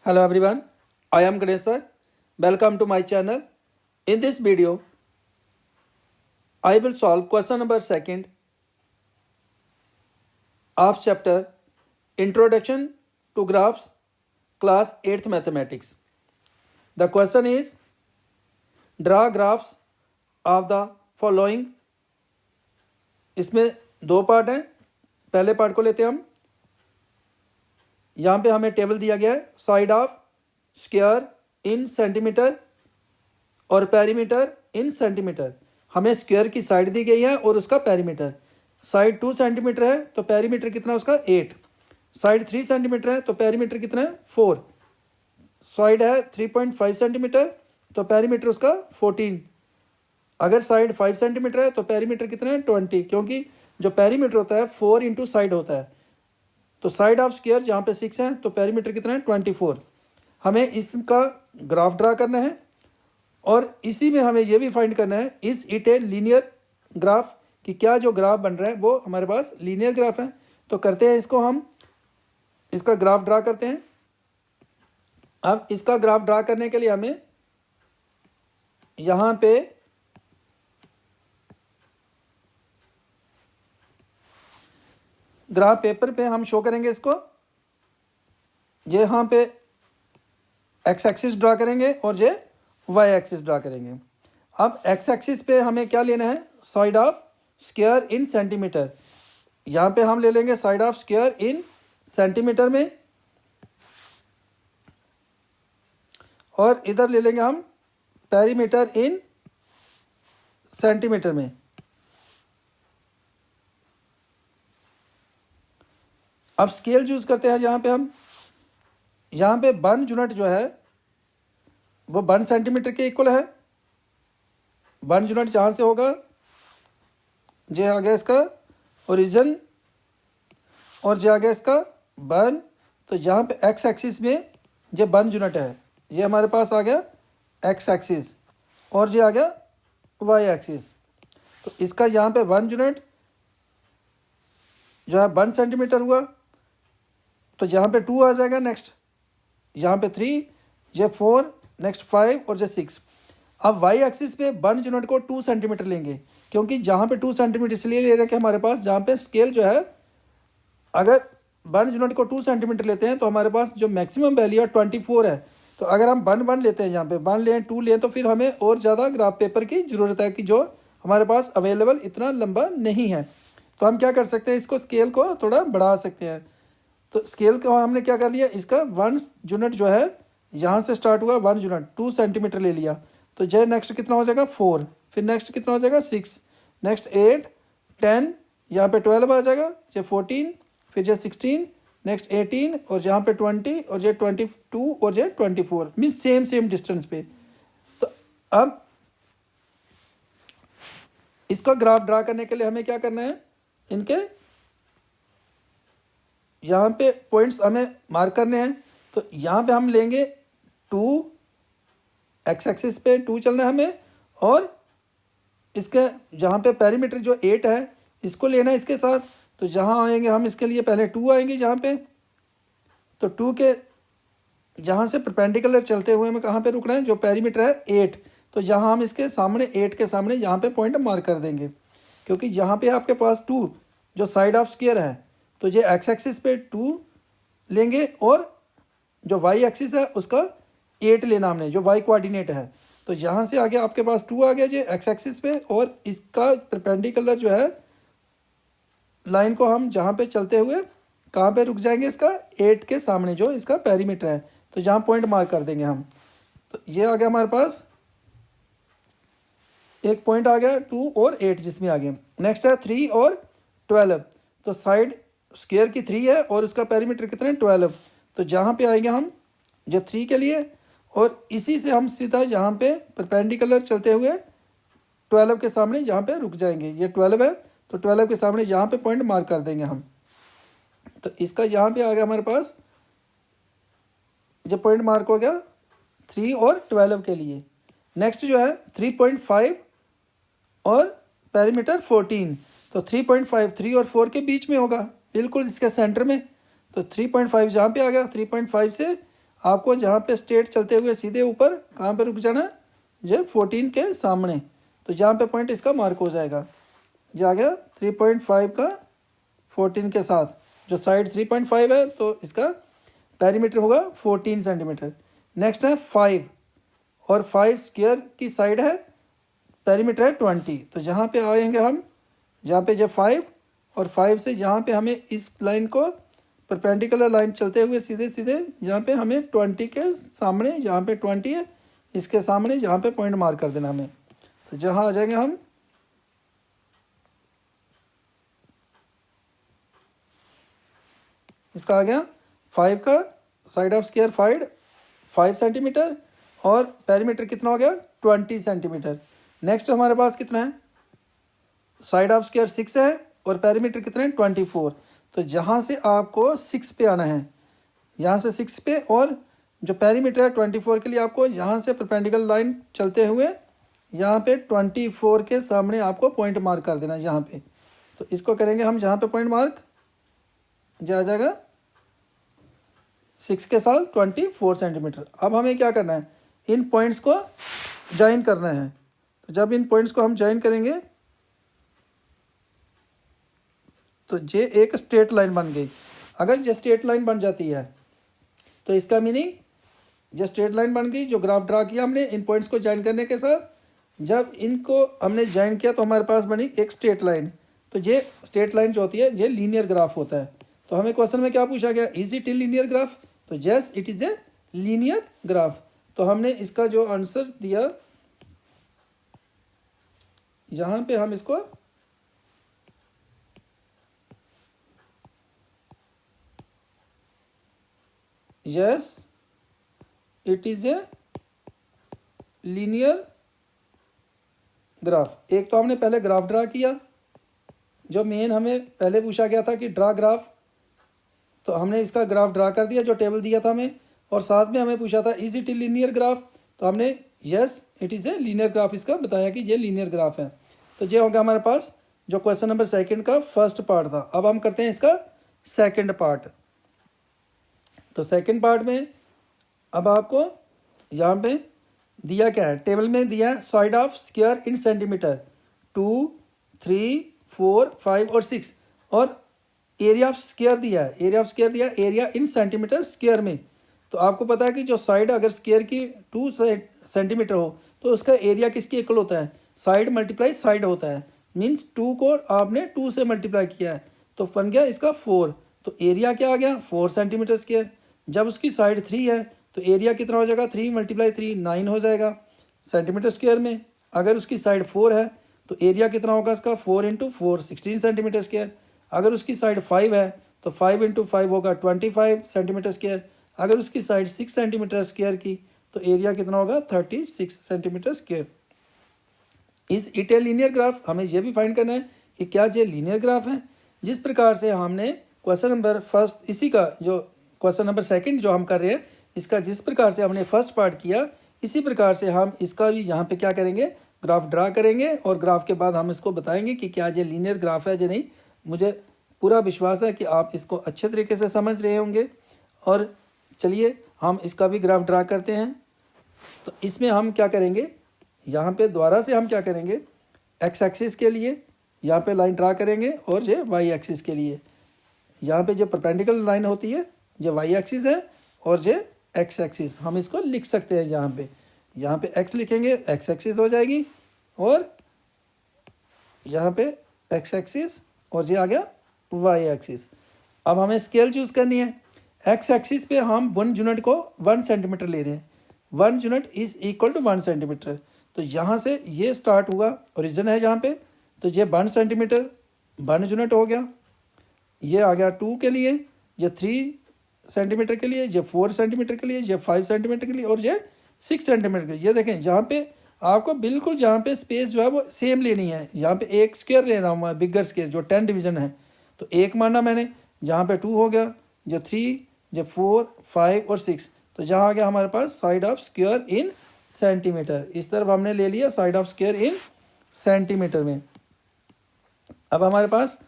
Hello everyone, I am Ganesh sir. Welcome to my channel. In this video, I will solve question number 2 of chapter Introduction to Graphs, class 8th Mathematics. The question is, draw graphs of the following. इसमें दो part हैं. पहले part को लेते हैं हम. यहाँ पे हमें टेबल दिया गया है side of square in centimetre और पेरीमीटर इन सेंटीमीटर. हमें स्क्वायर की साइड दी गई है और उसका पेरीमीटर. साइड 2 सेंटीमीटर है तो पेरीमीटर कितना है उसका 8. साइड 3 सेंटीमीटर है तो पेरीमीटर कितना है 4. साइड है 3.5 सेंटीमीटर तो पेरीमीटर उसका 14. अगर साइड 5 सेंटीमीटर है तो पेरीमीटर कितना है 20, क्योंकि जो पेरीमीटर होता है 4 इंटू साइड होता है. तो साइड ऑफ स्क्वायर जहाँ पे 6 है तो पेरीमीटर कितना है 24. हमें इसका ग्राफ ड्रा करना है और इसी में हमें यह भी फाइंड करना है is it a linear graph, कि क्या जो ग्राफ बन रहा है वो हमारे पास लीनियर ग्राफ है. तो करते हैं इसको, हम इसका ग्राफ ड्रा करते हैं. अब इसका ग्राफ ड्रा करने के लिए हमें यहाँ पे ग्राफ पेपर पे हम शो करेंगे इसको. ये यहाँ पे एक्स एक्सिस ड्रा करेंगे और ये वाई एक्सिस ड्रा करेंगे. अब एक्स एक्सिस पे हमें क्या लेना है, side of square in centimetre. यहाँ पे हम ले लेंगे side of square in centimeter में और इधर ले लेंगे हम पेरीमीटर इन सेंटीमीटर में. अब स्केल यूज करते हैं. यहाँ पे 1 यूनिट जो है वो 1 सेंटीमीटर के इक्वल है. 1 यूनिट जहाँ से होगा ये आ गया इसका ओरिजिन और ये आ गया इसका 1. तो यहाँ पे एक्स एक्सिस में ये 1 यूनिट है, ये हमारे पास आ गया एक्स एक्सिस और ये आ गया वाई एक्सिस. तो इसका यहाँ पे 1 यूनिट जो है 1 सेंटीमीटर हुआ तो यहाँ पे 2 आ जाएगा. नेक्स्ट यहाँ पे 3, ये 4, नेक्स्ट 5 और ये 6. अब वाई एक्सिस पे 1 यूनिट को 2 सेंटीमीटर लेंगे, क्योंकि जहाँ पे 2 सेंटीमीटर इसलिए ले रहे हैं कि हमारे पास जहाँ पे स्केल जो है अगर 1 यूनिट को 2 सेंटीमीटर लेते हैं तो हमारे पास जो मैक्सिमम वैल्यू है 24 है. तो अगर हम 1 लेते हैं, यहाँ पे 1 लें 2 लें तो फिर हमें और ज़्यादा ग्राफ पेपर की ज़रूरत है कि जो हमारे पास अवेलेबल इतना लंबा नहीं है. तो हम क्या कर सकते हैं, इसको स्केल को थोड़ा बढ़ा सकते हैं. तो स्केल को हमने क्या कर लिया, इसका 1 यूनिट जो है यहाँ से स्टार्ट हुआ 1 यूनिट 2 सेंटीमीटर ले लिया. तो जो नेक्स्ट कितना हो जाएगा 4, फिर नेक्स्ट कितना हो जाएगा 6, नेक्स्ट 8, 10, यहाँ पे 12 आ जाएगा, ये 14, फिर ये 16, नेक्स्ट 18 और यहाँ पे 20 और ये 22 और ये 24, मीन्स सेम डिस्टेंस पे. तो अब इसका ग्राफ ड्रा करने के लिए हमें क्या करना है, इनके यहाँ पे पॉइंट्स हमें मार्क करने हैं. तो यहाँ पे हम लेंगे 2, एक्स एक्सिस पे 2 चलना है हमें, और इसके जहाँ पे पेरीमीटर जो 8 है इसको लेना है इसके साथ. तो जहाँ आएंगे हम इसके लिए पहले 2 आएंगे जहाँ पे. तो 2 के जहाँ से परपेंडिकुलर चलते हुए हमें कहाँ पे रुकना है, जो पेरीमीटर है 8. तो जहाँ हम इसके सामने 8 के सामने यहाँ पे पॉइंट मार्क कर देंगे, क्योंकि यहाँ पे आपके पास 2 जो साइड ऑफ स्क्वायर है तो ये एक्स एक्सिस पे 2 लेंगे और जो वाई एक्सिस है उसका 8 लेना हमने, जो वाई कोऑर्डिनेट है. तो यहाँ से आगे आपके पास 2 आ गया ये एक्स एक्सिस पे, और इसका परपेंडिकुलर जो है लाइन को हम जहाँ पे चलते हुए कहाँ पे रुक जाएंगे, इसका 8 के सामने जो इसका पेरीमीटर है. तो जहाँ पॉइंट मार्क कर देंगे हम. तो ये आ गया हमारे पास एक पॉइंट आ गया 2 और 8 जिसमें आ गया. नेक्स्ट है 3 और 12. तो साइड स्क्वायर की 3 है और उसका पेरीमीटर कितना है 12. तो जहाँ पे आएंगे हम ये 3 के लिए, और इसी से हम सीधा यहाँ पे परपेंडिकुलर चलते हुए 12 के सामने यहाँ पे रुक जाएंगे. ये 12 है तो 12 के सामने यहाँ पे पॉइंट मार्क कर देंगे हम. तो इसका यहाँ पे आ गया हमारे पास ये पॉइंट मार्क हो गया 3 और 12 के लिए. नेक्स्ट जो है 3.5 और पेरीमीटर 14. तो 3.5 3 और 4 के बीच में होगा, बिल्कुल इसके सेंटर में. तो 3.5 जहाँ पे आ गया, 3.5 से आपको जहाँ पे स्ट्रेट चलते हुए सीधे ऊपर कहाँ पे रुक जाना है, जो 14 के सामने। तो जहाँ पे पॉइंट इसका मार्क हो जाएगा, जो आ गया 3.5 का 14 के साथ, जो साइड 3.5 है तो इसका पेरीमीटर होगा 14 सेंटीमीटर। नेक्स्ट है 5, और 5 स्क्वायर की साइड है, पेरीमीटर है 20। तो जहाँ पे आएंगे हम, जहाँ पे जब 5 और 5 से जहाँ पे हमें इस लाइन को परपेंडिकुलर लाइन चलते हुए सीधे सीधे जहाँ पे हमें 20 के सामने, जहाँ पे 20 है इसके सामने जहाँ पे पॉइंट मार्क कर देना हमें। तो जहाँ आ जाएंगे हम, इसका आ गया 5 का साइड ऑफ स्क्वायर 5 सेंटीमीटर, और पेरीमीटर कितना हो गया 20 सेंटीमीटर। नेक्स्ट हमारे पास कितना है, साइड ऑफ स्क्वायर 6 है और पेरीमीटर कितना है 24। तो जहाँ से आपको 6 पे आना है, यहाँ से 6 पे, और जो पेरीमीटर है 24 के लिए आपको यहाँ से परपेंडिकुलर लाइन चलते हुए यहाँ पे 24 के सामने आपको पॉइंट मार्क कर देना है यहाँ पे। तो इसको करेंगे हम, जहाँ पे पॉइंट मार्क जा जाएगा 6 के साथ 24 सेंटीमीटर। अब हमें क्या करना है, इन पॉइंट्स को ज्वाइन करना है। तो जब इन पॉइंट्स को हम ज्वाइन करेंगे तो ये एक स्ट्रेट लाइन बन गई। अगर ये स्ट्रेट लाइन बन जाती है तो इसका मीनिंग जो स्ट्रेट लाइन बन गई, जो ग्राफ ड्रा किया हमने इन पॉइंट्स को ज्वाइन करने के साथ, जब इनको हमने ज्वाइन किया तो हमारे पास बनी एक स्ट्रेट लाइन। तो ये स्ट्रेट लाइन जो होती है ये लीनियर ग्राफ होता है। तो हमें क्वेश्चन में क्या पूछा गया, is it a linear graph? तो yes it is a linear graph. तो हमने इसका जो आंसर दिया, यहाँ पे हम इसको yes it is a linear graph. एक तो हमने पहले ग्राफ ड्रा किया, जो मेन हमें पहले पूछा गया था कि ड्रा ग्राफ, तो हमने इसका ग्राफ ड्रा कर दिया जो टेबल दिया था हमें, और साथ में हमें पूछा था is it a linear graph, तो हमने yes it is a linear graph इसका बताया कि ये लीनियर ग्राफ है। तो ये हो गया हमारे पास जो क्वेश्चन नंबर 2 का फर्स्ट पार्ट था। अब हम करते हैं इसका सेकंड पार्ट। तो सेकंड पार्ट में अब आपको यहाँ पे दिया क्या है, टेबल में दिया है side of square in centimetre 2, 3, 4, 5 और 6, और एरिया ऑफ स्क्वायर दिया है, एरिया ऑफ स्क्वायर दिया है एरिया इन सेंटीमीटर स्क्वायर में। तो आपको पता है कि जो साइड अगर स्क्वायर की 2 सेंटीमीटर हो तो उसका एरिया किसके इक्वल होता है, साइड मल्टीप्लाई साइड होता है। मीन्स 2 को आपने 2 से मल्टीप्लाई किया है तो बन गया इसका 4। तो एरिया क्या आ गया 4 सेंटीमीटर स्क्वायर। जब उसकी साइड 3 है तो एरिया कितना हो जाएगा, 3 × 3 9 हो जाएगा सेंटीमीटर स्क्वायर में। अगर उसकी साइड 4 है तो एरिया कितना होगा इसका, 4 × 4 16 सेंटीमीटर स्क्वायर। अगर उसकी साइड 5 है तो 5 × 5 होगा 25 सेंटीमीटर स्क्वायर। अगर उसकी साइड 6 सेंटीमीटर स्क्वायर की तो एरिया कितना होगा 36 सेंटीमीटर स्क्वायर। इस इट ए लीनियर ग्राफ, हमें यह भी फाइंड करना है कि क्या ये लीनियर ग्राफ है। जिस प्रकार से हमने क्वेश्चन नंबर फर्स्ट, इसी का जो क्वेश्चन नंबर 2 जो हम कर रहे हैं, इसका जिस प्रकार से हमने फर्स्ट पार्ट किया, इसी प्रकार से हम इसका भी यहाँ पे क्या करेंगे, ग्राफ ड्रा करेंगे, और ग्राफ के बाद हम इसको बताएंगे कि क्या ये लीनियर ग्राफ है या नहीं। मुझे पूरा विश्वास है कि आप इसको अच्छे तरीके से समझ रहे होंगे। और चलिए हम इसका भी ग्राफ ड्रा करते हैं। तो इसमें हम क्या करेंगे, यहाँ पे दोबारा से हम क्या करेंगे, एक्स एक्सिस के लिए यहाँ पे लाइन ड्रा करेंगे, और ये वाई एक्सिस के लिए यहाँ पे जो परपेंडिकुलर लाइन होती है ये वाई एक्सिस है, और ये एक्स एक्सिस हम इसको लिख सकते हैं। यहाँ पे एक्स लिखेंगे एक्स एक्सिस हो जाएगी, और यहाँ पे एक्स एक्सिस, और ये आ गया वाई एक्सिस। अब हमें स्केल चूज़ करनी है। एक्स एक्सिस पे हम 1 यूनिट को 1 सेंटीमीटर ले रहे हैं। 1 unit is equal to 1 centimetre. तो यहाँ से ये स्टार्ट हुआ, ओरिजिन है यहाँ पे, तो ये 1 सेंटीमीटर 1 यूनिट हो गया। ये आ गया 2 के लिए, ये 3 सेंटीमीटर के लिए, ये 4 सेंटीमीटर के लिए, ये 5 सेंटीमीटर के लिए, और ये 6 सेंटीमीटर के लिए। ये देखें यहाँ पे आपको बिल्कुल जहाँ पे स्पेस जो है वो सेम लेनी है। यहाँ पे एक स्क्वायर लेना हुआ है, बिगर स्क्वायर जो 10 डिवीजन है, तो 1 माना मैंने, यहाँ पे 2 हो गया, जो 3, जो 4, 5 और 6। तो जहाँ आ गया हमारे पास side of square in centimeter. इस तरफ हमने ले लिया side of square in centimeter में। अब हमारे पास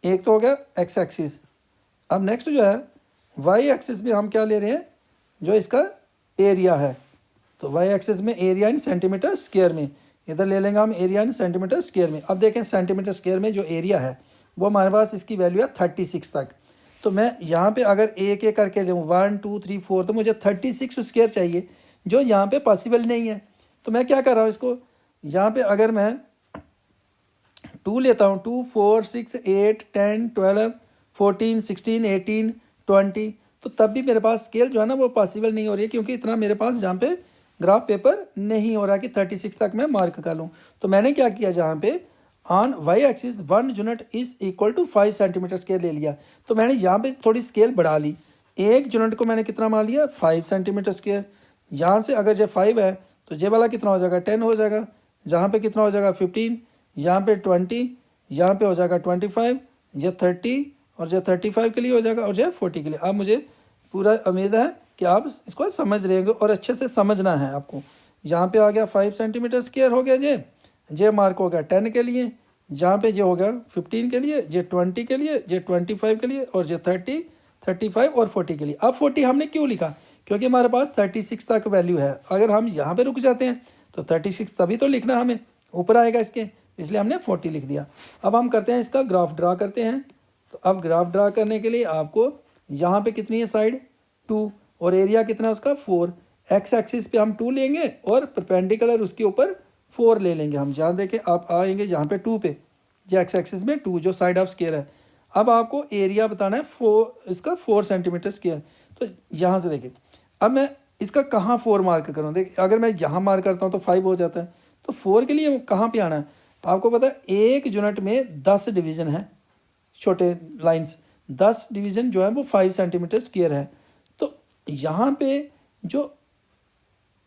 एक तो हो गया एक्स एक्सिस। अब नेक्स्ट जो है वाई एक्सिस में हम क्या ले रहे हैं, जो इसका एरिया है। तो वाई एक्सिस में एरिया इन सेंटीमीटर स्क्वायर में, इधर ले लेंगे हम एरिया इन सेंटीमीटर स्क्वायर में। अब देखें सेंटीमीटर स्क्वायर में जो एरिया है वो हमारे पास इसकी वैल्यू है 36 तक। तो मैं यहाँ पे अगर एक एक करके लूँ 1 2 3 4, तो मुझे 36 स्क्वायर चाहिए, जो यहाँ पे पॉसिबल नहीं है। तो मैं क्या कर रहा हूँ, इसको यहाँ पे अगर मैं 2 लेता हूँ, 2 4 6 8 10 12 14 16 18 20, तो तब भी मेरे पास स्केल जो है ना वो पॉसिबल नहीं हो रही है, क्योंकि इतना मेरे पास जहाँ पे ग्राफ पेपर नहीं हो रहा कि 36 तक मैं मार्क कर लूँ। तो मैंने क्या किया, जहाँ पे on Y axis 1 unit is equal to 5 centimetre scale ले लिया। तो मैंने यहाँ पे थोड़ी स्केल बढ़ा ली, एक यूनिट को मैंने कितना मान लिया 5 सेंटीमीटर स्क्वायर। यहाँ से अगर ये 5 है तो ये वाला कितना हो जाएगा 10 हो जाएगा, जहाँ पे कितना हो जाएगा 15, यहाँ पे 20, यहाँ पे हो जाएगा 25, ये 30 और ये 35 के लिए हो जाएगा, और ये 40 के लिए। अब मुझे पूरा उम्मीद है कि आप इसको समझ रहे होंगे और अच्छे से समझना है आपको। यहाँ पे आ गया 5 सेंटीमीटर स्क्वायर हो गया, जे मार्क हो गया 10 के लिए, जहाँ पे ये हो गया 15 के लिए, ये 20 के लिए, ये 25 के लिए, और ये 30 35 और 40 के लिए। अब 40 हमने क्यों लिखा, क्योंकि हमारे पास 36 तक वैल्यू है। अगर हम यहाँ पे रुक जाते हैं तो 36 तभी तो लिखना हमें ऊपर आएगा इसके, इसलिए हमने 40 लिख दिया। अब हम करते हैं इसका ग्राफ ड्रा करते हैं। तो अब ग्राफ ड्रा करने के लिए आपको यहाँ पे कितनी है साइड 2, और एरिया कितना है उसका 4। एक्स एक्सिस पे हम 2 लेंगे और परपेंडिकुलर उसके ऊपर 4 ले लेंगे हम। जहाँ देखें आप आएंगे यहाँ पे 2 पे, जो एक्स एक्सिस में 2 जो साइड ऑफ स्क्वायर है। अब आपको एरिया बताना है 4, इसका 4 सेंटीमीटर स्क्वायर। तो यहाँ से देखिए, अब मैं इसका कहाँ 4 मार्क करूँ, देखिए अगर मैं यहाँ मार्क करता हूँ तो 5 हो जाता है। तो 4 के लिए कहाँ पे आना है, आपको पता है एक यूनिट में 10 डिवीज़न है, छोटे लाइंस 10 डिवीज़न जो है वो 5 सेंटीमीटर स्क्वायर है। तो यहाँ पे जो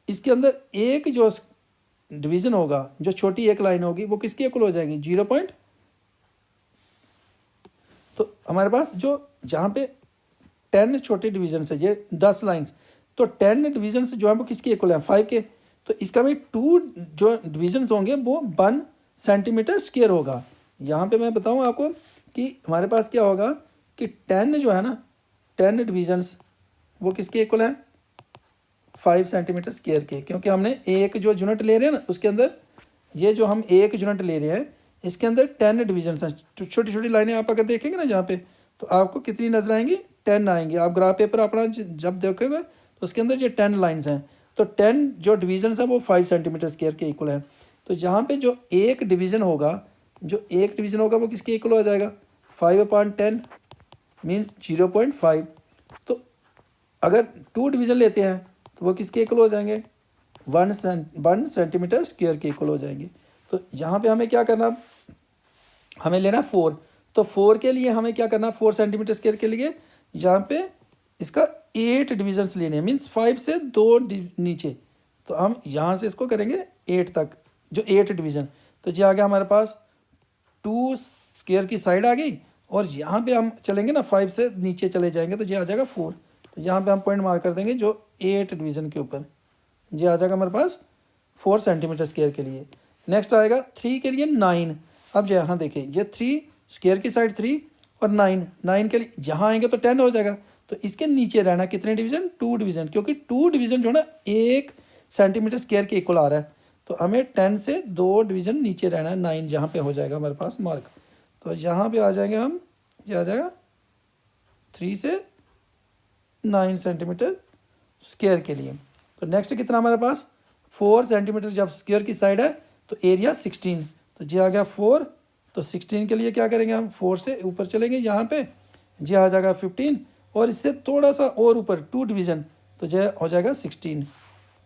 इसके अंदर एक जो डिवीज़न होगा, जो छोटी एक लाइन होगी, वो किसकी इक्वल हो जाएगी 0 पॉइंट। तो हमारे पास जो जहाँ पे 10 छोटे डिवीजन है, ये 10 लाइंस, तो 10 डिवीजन जो है वो किसके इक्वल है 5 के। तो इसका भी 2 जो डिवीजन होंगे वो 1 सेंटीमीटर स्क्वायर होगा। यहाँ पे मैं बताऊँ आपको कि हमारे पास क्या होगा कि 10 जो है ना 10 डिवीजन्स वो किसके इक्वल है 5 सेंटीमीटर स्क्वायर के, क्योंकि हमने एक जो यूनिट ले रहे हैं ना उसके अंदर, ये जो हम एक यूनिट ले रहे हैं इसके अंदर 10 डिवीजन्स हैं। छोटी छोटी लाइनें आप अगर देखेंगे ना जहाँ पे, तो आपको कितनी नजर आएंगी 10 आएंगी। आप ग्राफ पेपर अपना जब देखोगे तो उसके अंदर ये 10 लाइन्स हैं। तो 10 जो डिवीजन्स हैं वो 5 सेंटीमीटर स्क्वायर के इक्वल है। तो यहाँ पे जो एक डिवीज़न होगा, वो किसके इक्वल हो जाएगा 5/10 मीन्स 0.5। तो अगर 2 डिवीज़न लेते हैं तो वो किसके इक्वल हो जाएंगे 1 सेंटीमीटर स्क्वायर के इक्वल हो जाएंगे। तो यहाँ पे हमें क्या करना, हमें लेना 4। तो 4 के लिए हमें क्या करना, 4 सेंटीमीटर स्क्वायर के लिए यहाँ पे इसका 8 डिविजन्स लेने हैं, मीन्स 5 से 2 नीचे। तो हम यहाँ से इसको करेंगे 8 तक, जो 8 डिवीज़न। तो जी आ गया हमारे पास 2 स्क्वायर की साइड आ गई, और यहाँ पे हम चलेंगे ना 5 से नीचे चले जाएंगे तो जी आ जाएगा 4। तो यहाँ पे हम पॉइंट मार्क कर देंगे जो 8 डिवीज़न के ऊपर, जी आ जाएगा हमारे पास 4 सेंटीमीटर स्क्वायर के लिए। नेक्स्ट आएगा 3 के लिए 9। अब जो यहाँ देखिए ये 3 स्क्वायर की साइड 3 और 9 के लिए यहाँ आएंगे तो 10 हो जाएगा। तो इसके नीचे रहना कितने डिवीज़न 2 डिवीज़न, क्योंकि 2 डिवीज़न जो है ना 1 सेंटीमीटर स्क्वायर के इक्वल आ रहा है। तो हमें 10 से 2 डिवीज़न नीचे रहना है, 9 जहाँ पे हो जाएगा हमारे पास मार्क। तो यहाँ पे आ जाएंगे हम, ये आ जाएगा 3 से 9 सेंटीमीटर स्क्वायर के लिए। तो नेक्स्ट कितना हमारे पास 4 सेंटीमीटर जब स्क्वायर की साइड है तो एरिया 16। तो जी आ गया 4। तो 16 के लिए क्या करेंगे हम 4 से ऊपर चलेंगे यहाँ पे, जी आ जाएगा 15, और इससे थोड़ा सा और ऊपर 2 डिवीज़न तो जो हो जाएगा 16।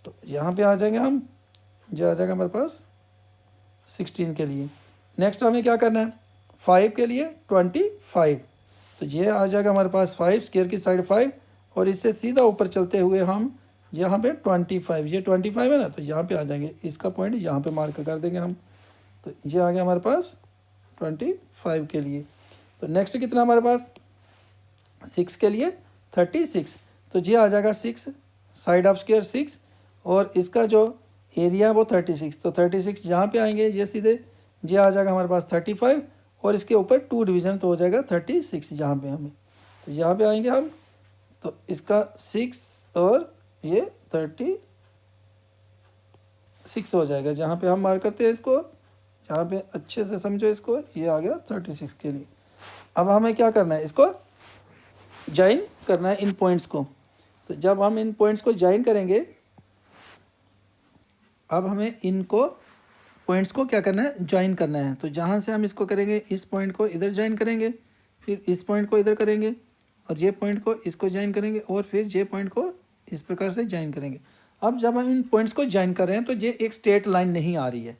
तो यहाँ पे आ जाएंगे हम, जो आ जाएगा हमारे पास 16 के लिए। नेक्स्ट हमें क्या करना है 5 के लिए 25। तो ये आ जाएगा हमारे पास 5 स्क्वायर की साइड 5, और इससे सीधा ऊपर चलते हुए हम यहाँ पे 25, ये 25 है ना, तो यहाँ पे आ जाएंगे, इसका पॉइंट यहाँ पे मार्क कर देंगे हम। तो ये आ गया हमारे पास 25 के लिए। तो नेक्स्ट कितना हमारे पास 6 के लिए 36। तो ये आ जाएगा 6 साइड ऑफ स्क्वायर 6, और इसका जो एरिया वो 36। तो 36 यहाँ पे आएंगे ये सीधे, ये आ जाएगा हमारे पास 35, और इसके ऊपर 2 डिवीज़न तो हो जाएगा 36 यहाँ पे हमें। तो यहाँ पे आएंगे हम, तो इसका 6 और ये 36 हो जाएगा। जहाँ पे हम मार्क करते हैं इसको, जहाँ पे अच्छे से समझो इसको, ये आ गया 36 के लिए। अब हमें क्या करना है, इसको ज्वाइन करना है इन पॉइंट्स को। तो जब हम इन पॉइंट्स को ज्वाइन करेंगे, अब हमें इनको पॉइंट्स को क्या करना है, ज्वाइन करना है। तो जहाँ से हम इसको करेंगे, इस पॉइंट को इधर ज्वाइन करेंगे, फिर इस पॉइंट को इधर करेंगे, और ये पॉइंट को इसको ज्वाइन करेंगे, और फिर ये पॉइंट को इस प्रकार से ज्वाइन करेंगे। अब जब हम इन पॉइंट्स को ज्वाइन कर रहे हैं तो ये एक स्ट्रेट लाइन नहीं आ रही है।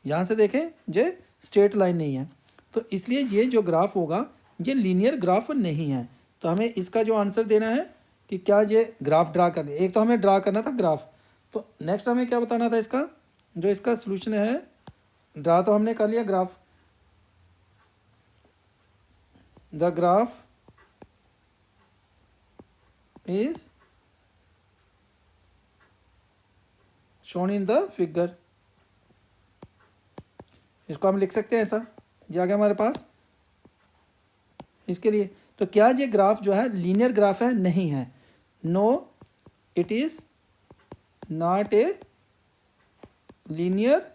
यहाँ से देखें, ये स्ट्रेट लाइन नहीं है, तो इसलिए ये जो ग्राफ होगा ये लीनियर ग्राफ नहीं है। तो हमें इसका जो आंसर देना है कि क्या ये ग्राफ ड्रा करना है। एक तो हमें ड्रा करना था ग्राफ, तो नेक्स्ट हमें क्या बताना था, इसका जो इसका सोल्यूशन है, ड्रा तो हमने कर लिया graph. The graph is shown in the figure. इसको हम लिख सकते हैं ऐसा, ये आ गया हमारे पास इसके लिए। तो क्या ये ग्राफ जो है लीनियर ग्राफ है, नहीं है। No it is not a linear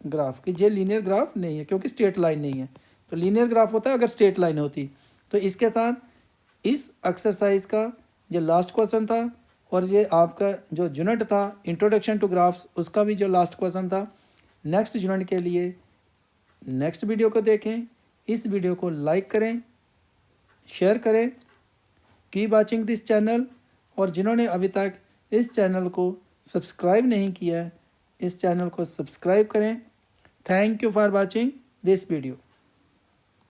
graph, कि ये लीनियर ग्राफ नहीं है क्योंकि स्ट्रेट लाइन नहीं है। तो लीनियर ग्राफ होता है अगर स्ट्रेट लाइन होती। तो इसके साथ इस एक्सरसाइज का ये लास्ट क्वेश्चन था, और ये आपका जो यूनिट था इंट्रोडक्शन टू ग्राफ्स, उसका भी जो लास्ट क्वेश्चन था। नेक्स्ट यूनिट के लिए नेक्स्ट वीडियो को देखें, इस वीडियो को लाइक करें, शेयर करें, कीप वॉचिंग दिस चैनल। और जिन्होंने अभी तक इस चैनल को सब्सक्राइब नहीं किया है, इस चैनल को सब्सक्राइब करें। Thank you for watching this video.